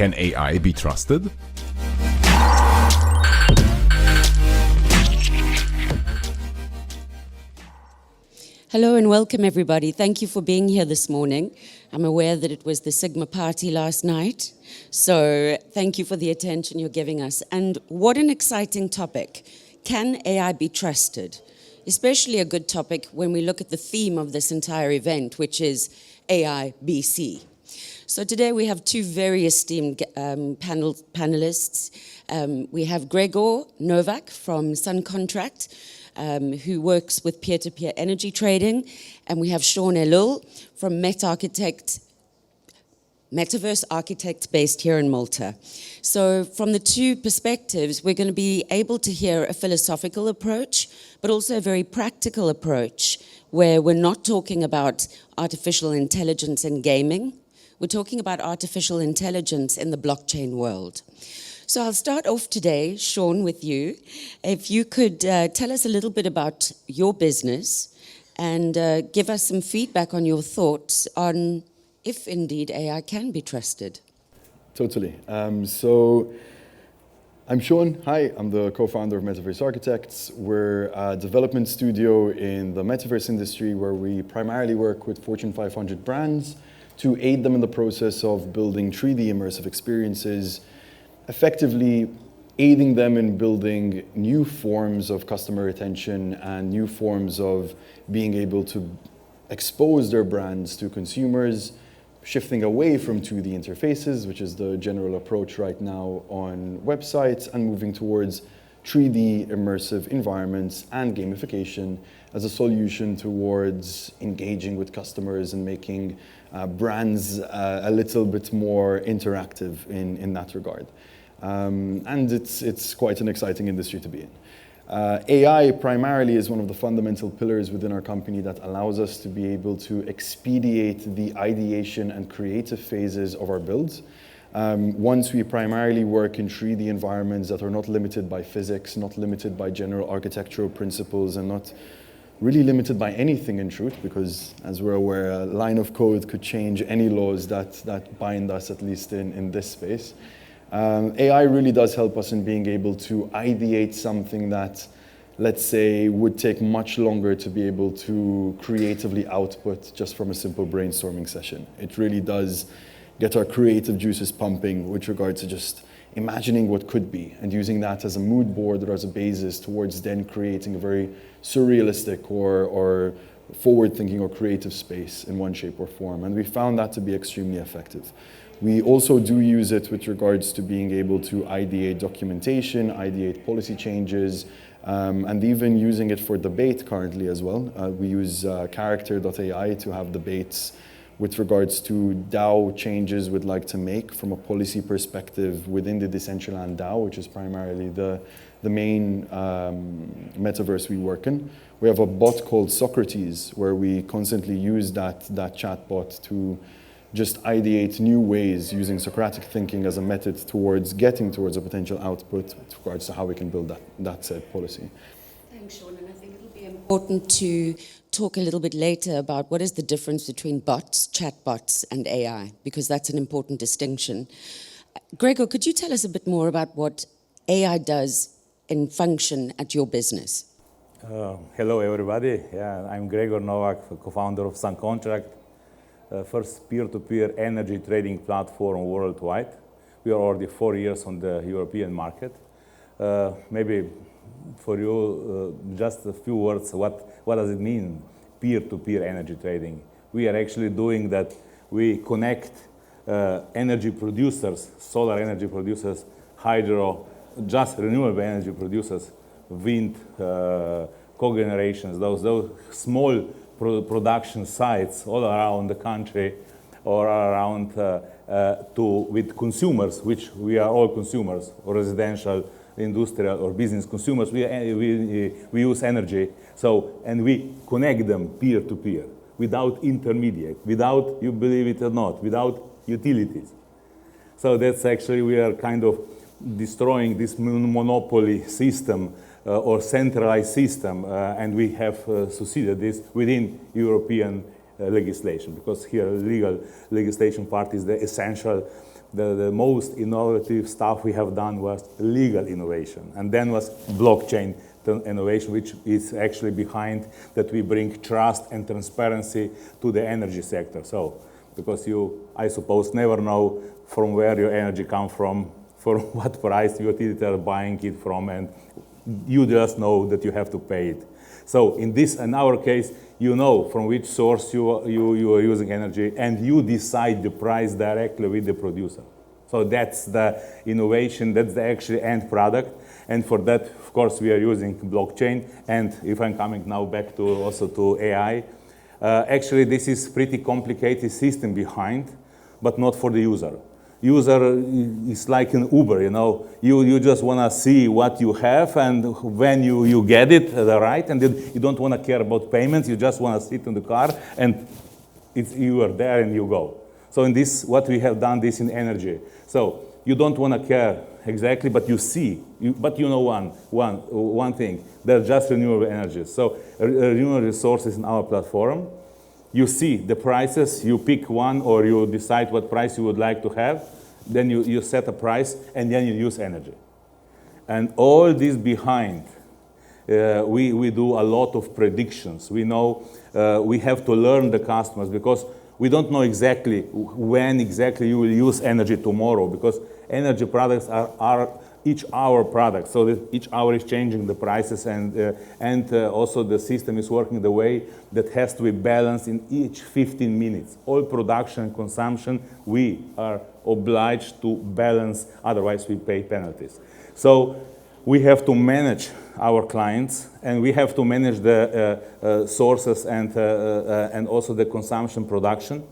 Can AI be trusted? Hello and welcome everybody. Thank you for being here this morning. I'm aware that it was the Sigma party last night, so thank you for the attention you're giving us. And what an exciting topic. Can AI be trusted? Especially a good topic when we look at the theme of this entire event, which is AIBC. So today we have two very esteemed panelists. We have Gregor Novak from SunContract, who works with peer-to-peer energy trading, and we have Ellul from Metaverse architect based here in Malta. So from the two perspectives, we're going to be able to hear a philosophical approach, but also a very practical approach, where we're not talking about artificial intelligence in gaming. We're talking about artificial intelligence in the blockchain world. So I'll start off today, Sean, with you. If you could tell us a little bit about your business and give us some feedback on your thoughts on if indeed AI can be trusted. Totally. So I'm Sean. Hi, I'm the co-founder of Metaverse Architects. We're a development studio in the Metaverse industry where we primarily work with Fortune 500 brands to aid them in the process of building 3D immersive experiences, effectively aiding them in building new forms of customer retention and new forms of being able to expose their brands to consumers, shifting away from 2D interfaces, which is the general approach right now on websites, and moving towards 3D immersive environments and gamification as a solution towards engaging with customers and making brands a little bit more interactive in that regard. And it's quite an exciting industry to be in. AI primarily is one of the fundamental pillars within our company that allows us to be able to expedite the ideation and creative phases of our builds. Once we primarily work in 3D environments that are not limited by physics, not limited by general architectural principles, and not really limited by anything in truth, because as we're aware, a line of code could change any laws that bind us, at least in this space. AI really does help us in being able to ideate something that, let's say, would take much longer to be able to creatively output just from a simple brainstorming session. It really does get our creative juices pumping with regard to just imagining what could be and using that as a mood board or as a basis towards then creating a very surrealistic or forward-thinking or creative space in one shape or form. And we found that to be extremely effective. We also do use it with regards to being able to ideate documentation, ideate policy changes, and even using it for debate currently as well. We use character.ai to have debates with regards to DAO changes we'd like to make from a policy perspective within the Decentraland DAO, which is primarily the main metaverse we work in. We have a bot called Socrates, where we constantly use that chatbot to just ideate new ways using Socratic thinking as a method towards getting towards a potential output with regards to how we can build that said policy. Thanks, Sean, and I think it'll be important to talk a little bit later about what is the difference between bots, chatbots, and AI, because that's an important distinction. Gregor, could you tell us a bit more about what AI does in function at your business? Hello, everybody. Yeah, I'm Gregor Novak, co-founder of SunContract, first peer-to-peer energy trading platform worldwide. We are already 4 years on the European market. Maybe for you, just a few words, what does it mean, peer-to-peer energy trading? We are actually doing that. We connect energy producers, solar energy producers, hydro, just renewable energy producers, wind, cogenerations, those small production sites all around the country or around with consumers, which we are all consumers, or residential, industrial, or business consumers. We use energy, and we connect them peer-to-peer without intermediate, without, you believe it or not, without utilities. So that's actually, we are kind of destroying this monopoly system or centralized system, and we have succeeded this within European legislation, because here legal legislation part is the essential the most innovative stuff we have done was legal innovation, and then was blockchain innovation, which is actually behind that we bring trust and transparency to the energy sector. So, because you, I suppose, never know from where your energy comes from, for what price utilities are buying it from, and you just know that you have to pay it. So in our case, you know from which source you are using energy, and you decide the price directly with the producer. So that's the innovation, that's the actually end product. And for that, of course, we are using blockchain. And if I'm coming now back to also to AI, actually this is pretty complicated system behind, but not for the user. User is like an Uber, you know. You just want to see what you have, and when you get it, right, and then you don't want to care about payments. You just want to sit in the car, and you are there and you go. So in this, what we have done this in energy. So you don't want to care exactly, but you see. But you know one thing. They're just renewable energies. So renewable resources in our platform. You see the prices, you pick one, or you decide what price you would like to have, then you set a price, and then you use energy. And all this behind, we do a lot of predictions. We know we have to learn the customers, because we don't know exactly when exactly you will use energy tomorrow, because energy products are each hour products, so that each hour is changing the prices, and also the system is working the way that has to be balanced in each 15 minutes. All production and consumption, we are obliged to balance, otherwise we pay penalties. So we have to manage our clients, and we have to manage the sources and also the consumption production,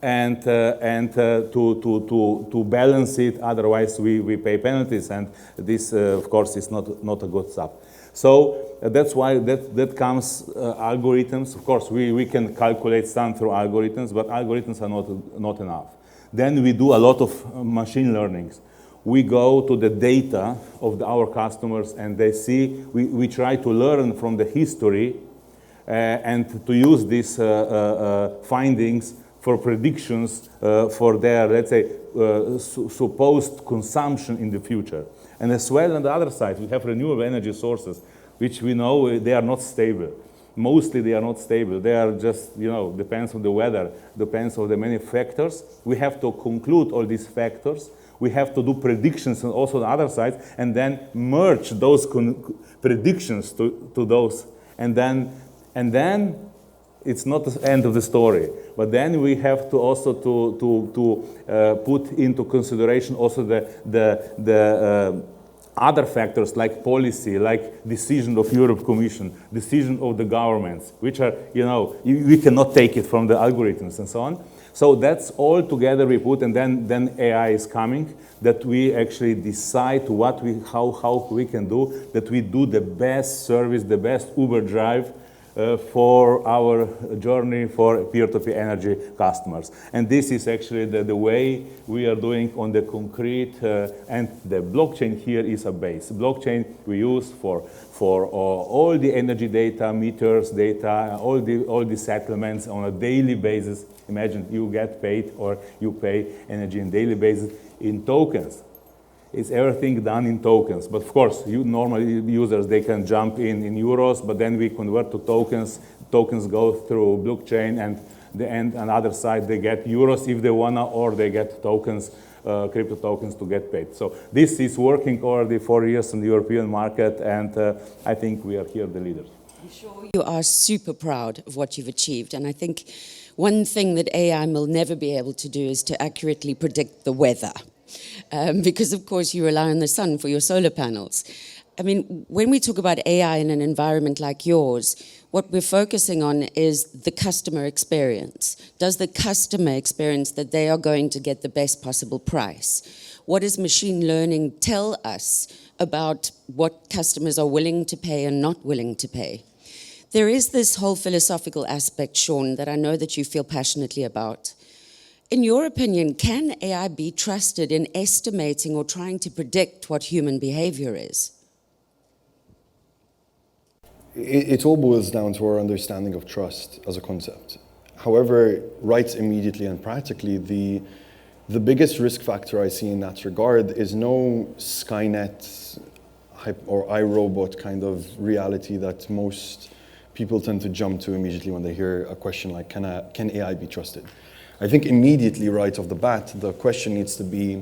and to balance it, otherwise we pay penalties, and this of course is not a good stuff. So that's why that comes algorithms. Of course we can calculate some through algorithms, but algorithms are not enough. Then we do a lot of machine learnings. We go to the data of our customers, and they see, we try to learn from the history and to use these findings for predictions for their, let's say, supposed consumption in the future. And as well, on the other side, we have renewable energy sources, which we know they are not stable. Mostly they are not stable. They are just, depends on the weather, depends on the many factors. We have to conclude all these factors. We have to do predictions, and also the other side, and then merge those predictions to those. And then it's not the end of the story. But then we have to also to put into consideration also the other factors, like policy, like decision of Europe Commission, decision of the governments, which are, we cannot take it from the algorithms and so on. So that's all together we put, and then AI is coming, that we actually decide how we can do, that we do the best service, the best Uber drive for our journey for peer-to-peer energy customers. And this is actually the way we are doing on the concrete, and the blockchain here is a base. Blockchain we use for all the energy data, meters data, all the settlements on a daily basis. Imagine you get paid, or you pay energy on a daily basis in tokens. It's everything done in tokens. But of course, normal users, they can jump in euros, but then we convert to tokens. Tokens go through blockchain, and on the other side, they get euros if they wanna, or they get tokens, crypto tokens to get paid. So this is working already 4 years in the European market, and I think we are here the leaders. I'm sure you are super proud of what you've achieved, and I think one thing that AI will never be able to do is to accurately predict the weather. Because of course you rely on the sun for your solar panels. I mean, when we talk about AI in an environment like yours, what we're focusing on is the customer experience. Does the customer experience that they are going to get the best possible price? What does machine learning tell us about what customers are willing to pay and not willing to pay? There is this whole philosophical aspect, Sean, that I know that you feel passionately about. In your opinion, can AI be trusted in estimating or trying to predict what human behavior is? It all boils down to our understanding of trust as a concept. However, right immediately and practically, The biggest risk factor I see in that regard is no Skynet or iRobot kind of reality that most people tend to jump to immediately when they hear a question like, can AI be trusted? I think immediately right off the bat, the question needs to be,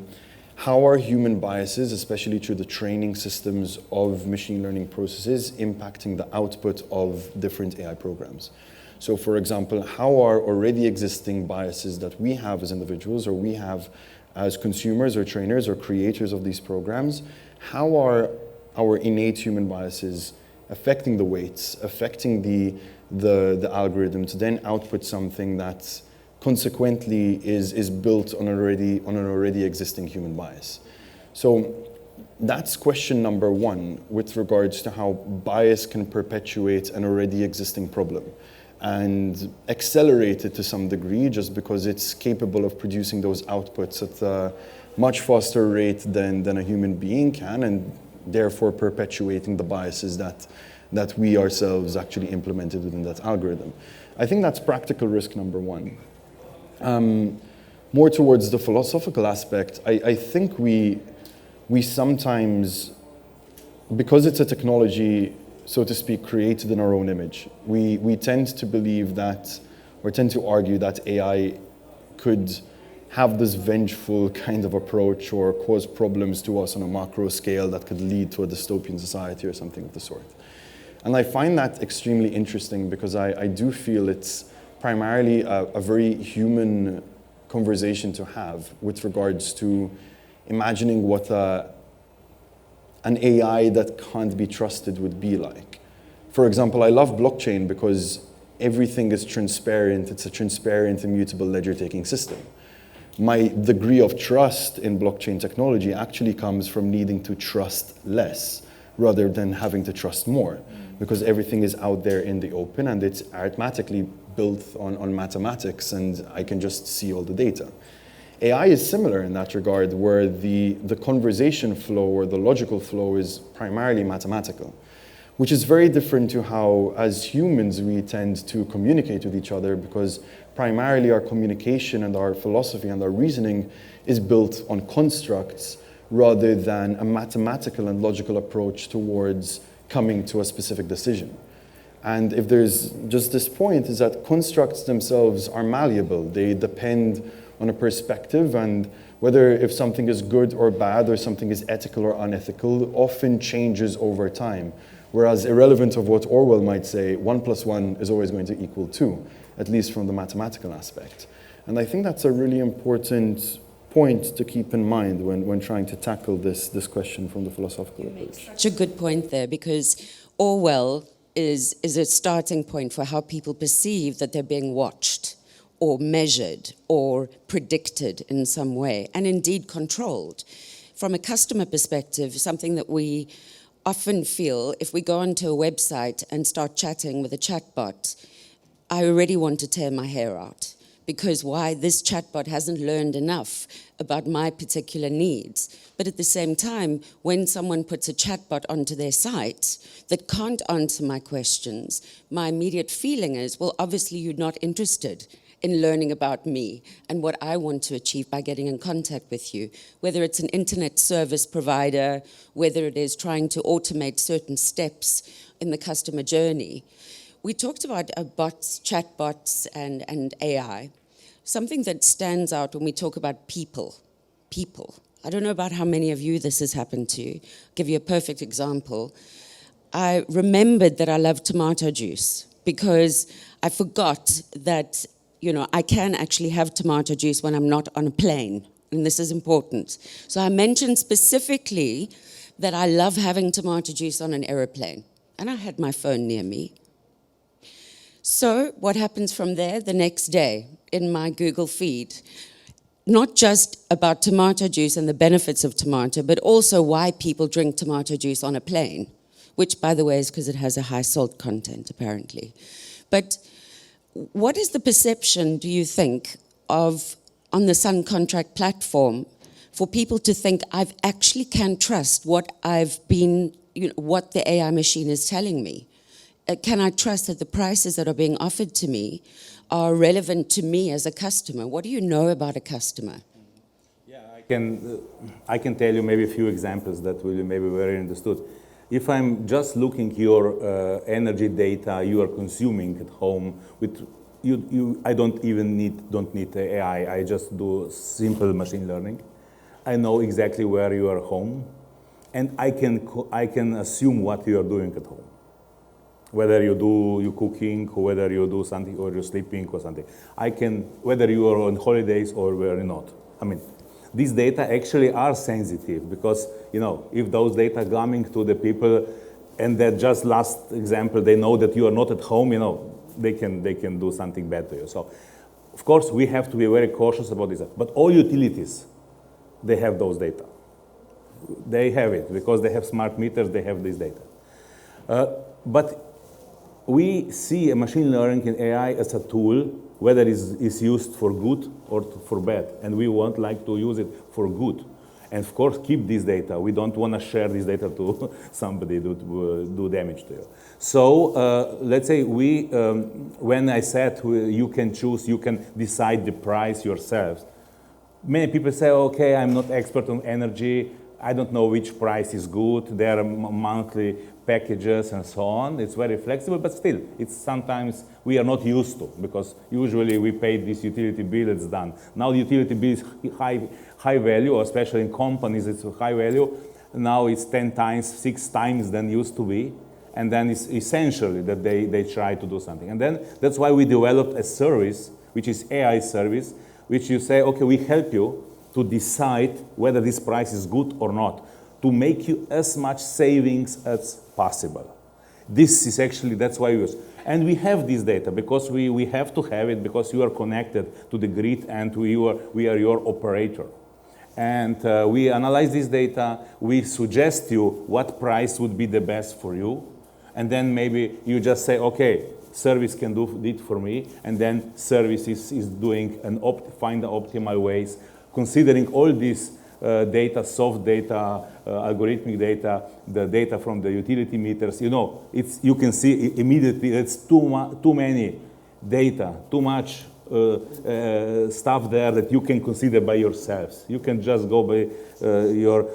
how are human biases, especially through the training systems of machine learning processes, impacting the output of different AI programs? So for example, how are already existing biases that we have as individuals or we have as consumers or trainers or creators of these programs, how are our innate human biases affecting the weights, affecting the algorithm to then output something that consequently is built on an already existing human bias? So that's question number one with regards to how bias can perpetuate an already existing problem and accelerate it to some degree just because it's capable of producing those outputs at a much faster rate than a human being can, and therefore perpetuating the biases that we ourselves actually implemented within that algorithm. I think that's practical risk number one. More towards the philosophical aspect, I think we sometimes, because it's a technology, so to speak, created in our own image, we tend to believe that, or tend to argue that AI could have this vengeful kind of approach or cause problems to us on a macro scale that could lead to a dystopian society or something of the sort. And I find that extremely interesting because I do feel it's primarily a very human conversation to have with regards to imagining what an AI that can't be trusted would be like. For example, I love blockchain because everything is transparent. It's a transparent, immutable ledger-taking system. My degree of trust in blockchain technology actually comes from needing to trust less rather than having to trust more, because everything is out there in the open and it's arithmetically built on mathematics and I can just see all the data. AI is similar in that regard, where the conversation flow or the logical flow is primarily mathematical, which is very different to how, as humans, we tend to communicate with each other, because primarily our communication and our philosophy and our reasoning is built on constructs rather than a mathematical and logical approach towards coming to a specific decision. And if there's just this point, is that constructs themselves are malleable. They depend on a perspective, and whether if something is good or bad or something is ethical or unethical often changes over time. Whereas irrelevant of what Orwell might say, 1 + 1 is always going to equal 2, at least from the mathematical aspect. And I think that's a really important point to keep in mind when trying to tackle this question from the philosophical approach. Such a good point there, because Orwell is a starting point for how people perceive that they're being watched or measured or predicted in some way, and indeed controlled. From a customer perspective, something that we often feel if we go onto a website and start chatting with a chatbot, I already want to tear my hair out. Because why? This chatbot hasn't learned enough about my particular needs. But at the same time, when someone puts a chatbot onto their site that can't answer my questions, my immediate feeling is, well, obviously you're not interested in learning about me and what I want to achieve by getting in contact with you, whether it's an internet service provider, whether it is trying to automate certain steps in the customer journey. We talked about bots, chatbots, and AI. Something that stands out when we talk about people. I don't know about how many of you this has happened to. I'll give you a perfect example. I remembered that I love tomato juice because I forgot that I can actually have tomato juice when I'm not on a plane, and this is important. So I mentioned specifically that I love having tomato juice on an aeroplane, and I had my phone near me. So what happens from there? The next day in my Google feed, not just about tomato juice and the benefits of tomato, but also why people drink tomato juice on a plane, which, by the way, is because it has a high salt content, apparently. But what is the perception, do you think, of on the SunContract platform for people to think I actually can trust what what the AI machine is telling me? Can I trust that the prices that are being offered to me are relevant to me as a customer? What do you know about a customer? I can tell you maybe a few examples that will be maybe very understood. If I'm just looking your energy data you are consuming at home, with I don't need AI. I just do simple machine learning. I know exactly where you are home, and I can assume what you are doing at home. Whether you cooking, or whether you do something, or you're sleeping, or something. Whether you are on holidays or whether not. I mean, these data actually are sensitive because, if those data coming to the people, and that just last example, they know that you are not at home, they can do something bad to you. So, of course, we have to be very cautious about this. But all utilities, they have those data. They have it because they have smart meters, they have this data. But we see a machine learning and AI as a tool, whether it's used for good or for bad. And we like to use it for good. And of course, keep this data. We don't want to share this data to somebody to do damage to you. So let's say when I said you can choose, you can decide the price yourselves. Many people say, okay, I'm not expert on energy. I don't know which price is good. There are monthly packages and so on. It's very flexible, but still, it's sometimes we are not used to, because usually we pay this utility bill, it's done. Now the utility bill is high value, especially in companies, it's high value. Now it's 10 times, 6 times than used to be. And then it's essentially that they try to do something. And then that's why we developed a service, which is AI service, which you say, okay, we help you to decide whether this price is good or not, to make you as much savings as possible. This is actually, that's why we use. And we have this data because we have to have it because you are connected to the grid and we are your operator. And we analyze this data, we suggest you what price would be the best for you, and then maybe you just say, okay, service can do it for me, and then service is doing find the optimal ways, considering all this data, soft data, algorithmic data, the data from the utility meters. You can see immediately it's too many data, too much stuff there that you can consider by yourselves. You can just go by your,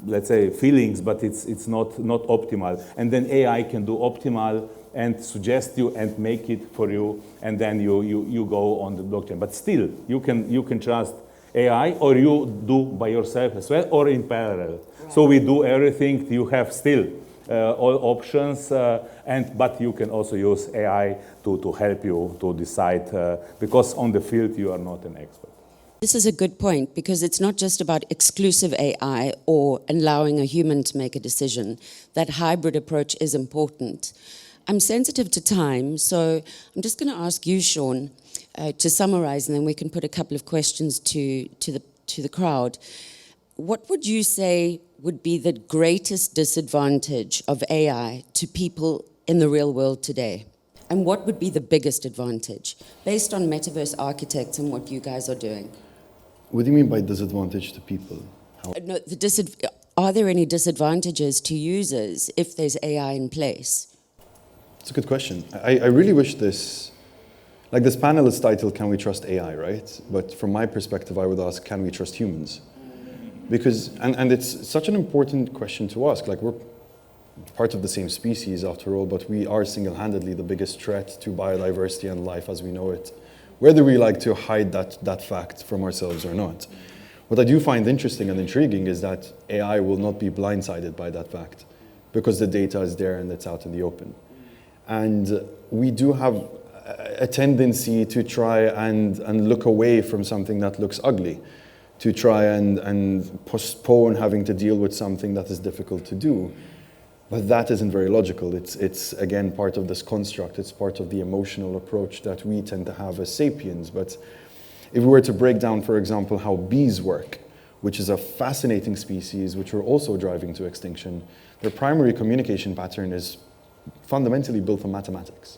let's say, feelings, but it's not optimal. And then AI can do optimal and suggest you and make it for you, and then you go on the blockchain. But still, you can trust AI, or you do by yourself as well, or in parallel. Right. So we do everything. You have still all options, but you can also use AI to help you to decide, because on the field you are not an expert. This is a good point, because it's not just about exclusive AI or allowing a human to make a decision. That hybrid approach is important. I'm sensitive to time, so I'm just going to ask you, Sean, to summarize, and then we can put a couple of questions to the crowd. What would you say would be the greatest disadvantage of AI to people in the real world today? And what would be the biggest advantage, based on Metaverse architects and what you guys are doing? What do you mean by disadvantage to people? No, are there any disadvantages to users if there's AI in place? It's a good question. I really wish this panel is titled, Can We Trust AI, right? But from my perspective, I would ask, can we trust humans? Because, and it's such an important question to ask. We're part of the same species after all, but we are single-handedly the biggest threat to biodiversity and life as we know it, whether we like to hide that fact from ourselves or not. What I do find interesting and intriguing is that AI will not be blindsided by that fact, because the data is there and it's out in the open. And we do have a tendency to try and look away from something that looks ugly, to try and postpone having to deal with something that is difficult to do. But that isn't very logical. It's again, part of this construct. It's part of the emotional approach that we tend to have as sapiens. But if we were to break down, for example, how bees work, which is a fascinating species, which we're also driving to extinction, their primary communication pattern is fundamentally built on mathematics.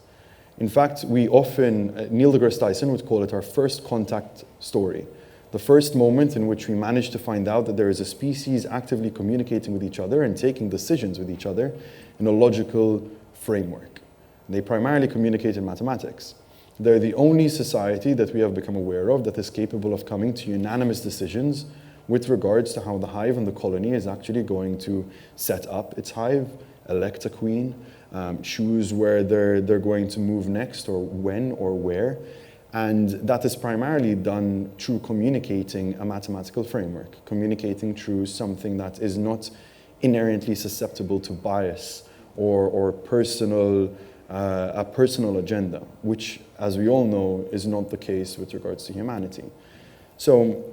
In fact, we often, Neil deGrasse Tyson would call it our first contact story. The first moment in which we manage to find out that there is a species actively communicating with each other and taking decisions with each other in a logical framework. They primarily communicate in mathematics. They're the only society that we have become aware of that is capable of coming to unanimous decisions with regards to how the hive and the colony is actually going to set up its hive, elect a queen, choose where they're going to move next, or when or where. And that is primarily done through communicating a mathematical framework, communicating through something that is not inherently susceptible to bias or a personal agenda, which, as we all know, is not the case with regards to humanity. So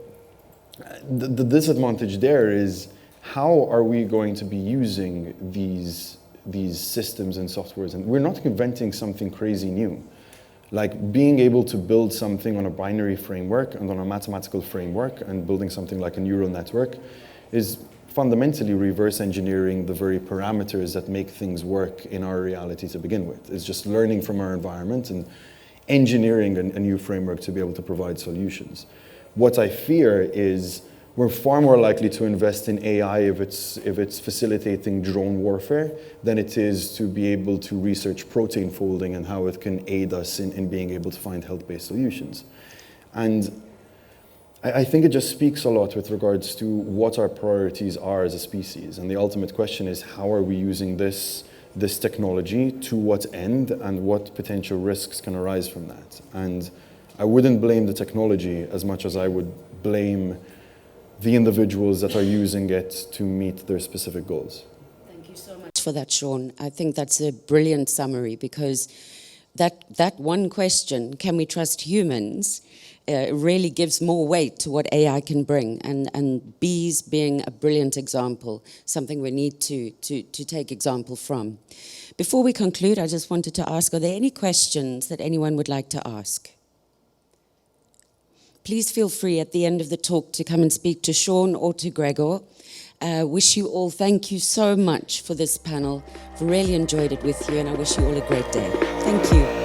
the disadvantage there is, how are we going to be using these systems and softwares? And we're not inventing something crazy new. Like being able to build something on a binary framework and on a mathematical framework and building something like a neural network is fundamentally reverse engineering the very parameters that make things work in our reality to begin with. It's just learning from our environment and engineering a new framework to be able to provide solutions. What I fear is we're far more likely to invest in AI if it's facilitating drone warfare than it is to be able to research protein folding and how it can aid us in being able to find health-based solutions. And I think it just speaks a lot with regards to what our priorities are as a species. And the ultimate question is, how are we using this technology, to what end, and what potential risks can arise from that? And I wouldn't blame the technology as much as I would blame the individuals that are using it to meet their specific goals. Thank you so much for that, Sean. I think that's a brilliant summary, because that one question, can we trust humans, really gives more weight to what AI can bring, and bees being a brilliant example, something we need to take example from. Before we conclude, I just wanted to ask, are there any questions that anyone would like to ask? Please feel free at the end of the talk to come and speak to Sean or to Gregor. Wish you all, thank you so much for this panel. I've really enjoyed it with you, and I wish you all a great day. Thank you.